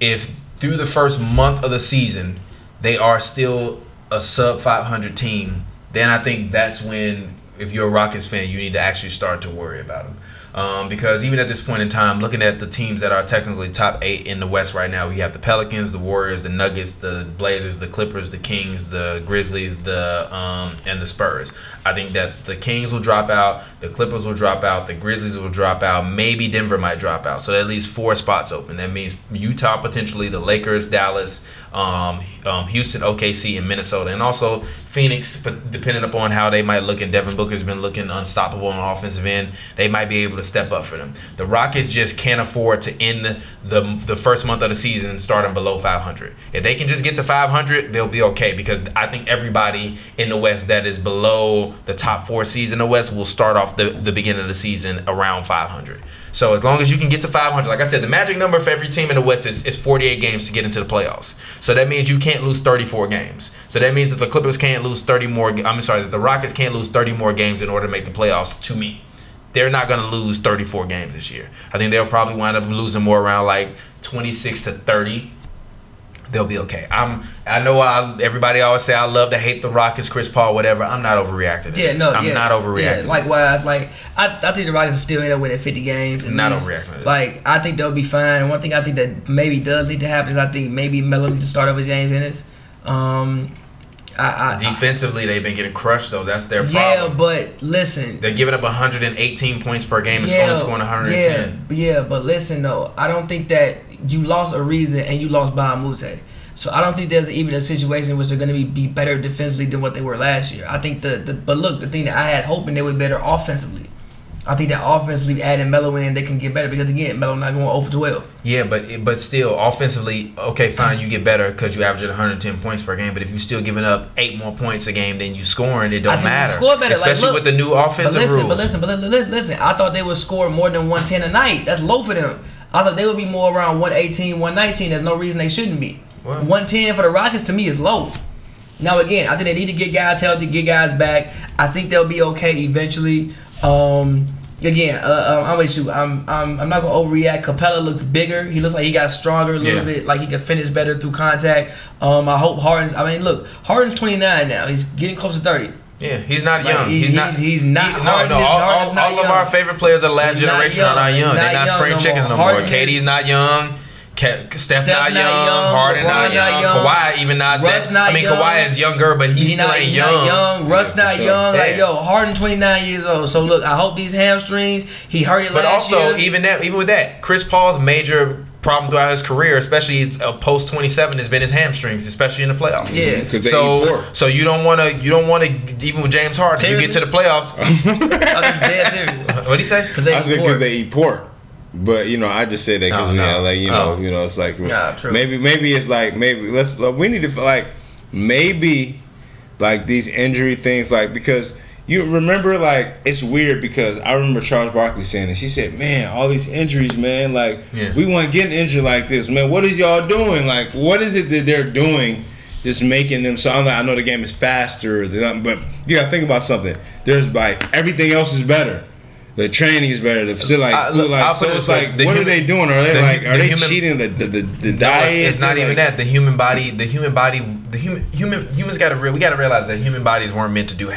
if through the first month of the season they are still a sub 500 team, then I think that's when, if you're a Rockets fan, you need to actually start to worry about them. Because even at this point in time, looking at the teams that are technically top 8 in the West right now, we have the Pelicans, the Warriors, the Nuggets, the Blazers, the Clippers, the Kings, the Grizzlies, and the Spurs. I think that the Kings will drop out, the Clippers will drop out, the Grizzlies will drop out, maybe Denver might drop out. So that leaves 4 spots open. That means Utah potentially, the Lakers, Dallas, Houston, OKC, and Minnesota, and also Phoenix, but depending upon how they might look, and Devin Booker's been looking unstoppable on the offensive end, they might be able to step up for them. The Rockets just can't afford to end the first month of the season starting below 500. If they can just get to 500, they'll be okay, because I think everybody in the West that is below the top 4 seeds in the West will start off the beginning of the season around 500. So as long as you can get to 500, like I said, the magic number for every team in the West is 48 games to get into the playoffs. So that means you can't lose 34 games. So that means that the Clippers can't lose 30 more. That the Rockets can't lose 30 more games in order to make the playoffs. To me, they're not going to lose 34 games this year. I think they'll probably wind up losing more around like 26 to 30. They'll be okay. I know everybody always say I love to hate the Rockets, Chris Paul, whatever. I'm not overreacting. I'm not overreacting. Yeah, likewise, I think the Rockets still end up winning 50 games. Not overreacting. I think they'll be fine. One thing I think that maybe does need to happen is I think maybe Melo needs to start over James Ennis. Defensively, they've been getting crushed though. That's their problem. Yeah, but listen, they're giving up 118 points per game and only scoring 110. Yeah, but listen though, I don't think that you lost Ariza and you lost Bahamute. So I don't think there's even a situation in which they're going to be better defensively than what they were last year. I think but look, the thing that I had hoping they were better offensively. I think that offensively, adding Melo in, they can get better, because again, Melo not going 0 for 12. Yeah, but still, offensively, okay, fine, you get better because you average 110 points per game. But if you're still giving up 8 more points a game than you scoring, it don't matter. Score better, especially with the new offensive rules. But listen. I thought they would score more than 110 a night. That's low for them. I thought they would be more around 118, 119. There's no reason they shouldn't be. What? 110 for the Rockets to me is low. Now again, I think they need to get guys healthy, get guys back. I think they'll be okay eventually. Again, I'm with you. I'm not gonna overreact. Capella looks bigger. He looks like he got stronger a little bit. Like he can finish better through contact. I hope Harden's. I mean, look, Harden's 29 now. He's getting close to 30. Yeah, he's not young. He's not. All of our favorite players of the last generation are not young. They're not spring chickens no more. KD's not young. Steph not young, Harden not young, Kawhi even not that. I mean, Kawhi is younger, but he still ain't young. Russ not young. Like Harden 29 years old. So look, I hope these hamstrings. He hurt it last year. But also, even with that, Chris Paul's major problem throughout his career, especially post 27, has been his hamstrings, especially in the playoffs. Yeah. So you don't want to even with James Harden, you get to the playoffs. What did he say? Because they eat pork. But I just say that because it's like maybe it's like we need to maybe these injury things because you remember it's weird because I remember Charles Barkley saying this. He said, "Man, all these injuries, man. We want to get injured like this, man. What is y'all doing? What is it that they're doing that's making them?" So I'm like, I know the game is faster, but you gotta think about something. There's everything else is better. The training is better. The facility, so it's what are they doing? Are they cheating the diet? It's not even that. Humans gotta realize that human bodies weren't meant to do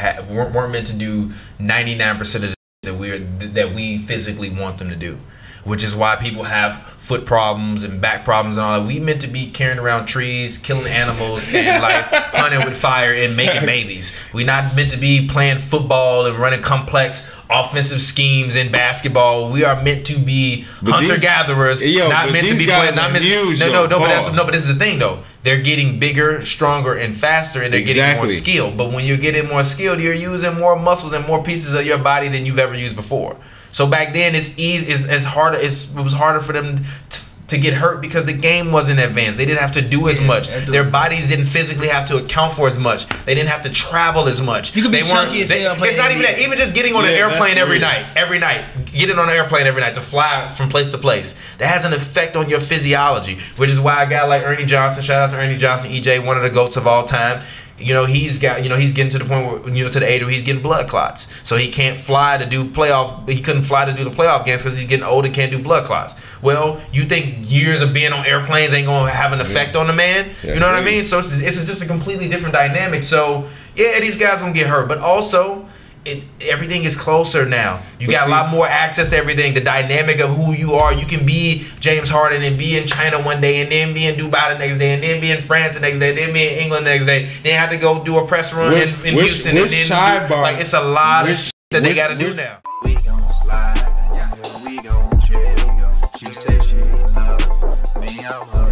99% of that we physically want them to do, which is why people have foot problems and back problems and all that. We meant to be carrying around trees, killing animals, and hunting with fire and making babies. We're not meant to be playing football and running complex offensive schemes in basketball. We are meant to be hunter-gatherers, not meant to be playing. But this is the thing though. They're getting bigger, stronger, and faster, and they're getting more skill. But when you're getting more skilled, you're using more muscles and more pieces of your body than you've ever used before. So back then, it was harder for them to get hurt because the game wasn't advanced. They didn't have to do as much. Their bodies didn't physically have to account for as much. They didn't have to travel as much. You could be chunky as hell. It's not even that. Even just getting on an airplane every night, getting on an airplane every night to fly from place to place, that has an effect on your physiology, which is why a guy like Ernie Johnson, shout out to Ernie Johnson, EJ, one of the GOATs of all time, he's getting to the point where, to the age where he's getting blood clots. So he can't fly to do playoff. He couldn't fly to do the playoff games because he's getting old and can't do blood clots. Well, you think years of being on airplanes ain't gonna have an effect on the man? You know what I mean? So it's just a completely different dynamic. So yeah, these guys gonna get hurt, but also everything is closer now. You got a lot more access to everything. The dynamic of who you are. You can be James Harden and be in China one day, and then be in Dubai the next day, and then be in France the next day, and then be in England the next day. Then have to go do a press run in Houston. And then it's a lot of shit that they got to do now. We gon' slide, we gon' chill. She said she loves me, I'm her.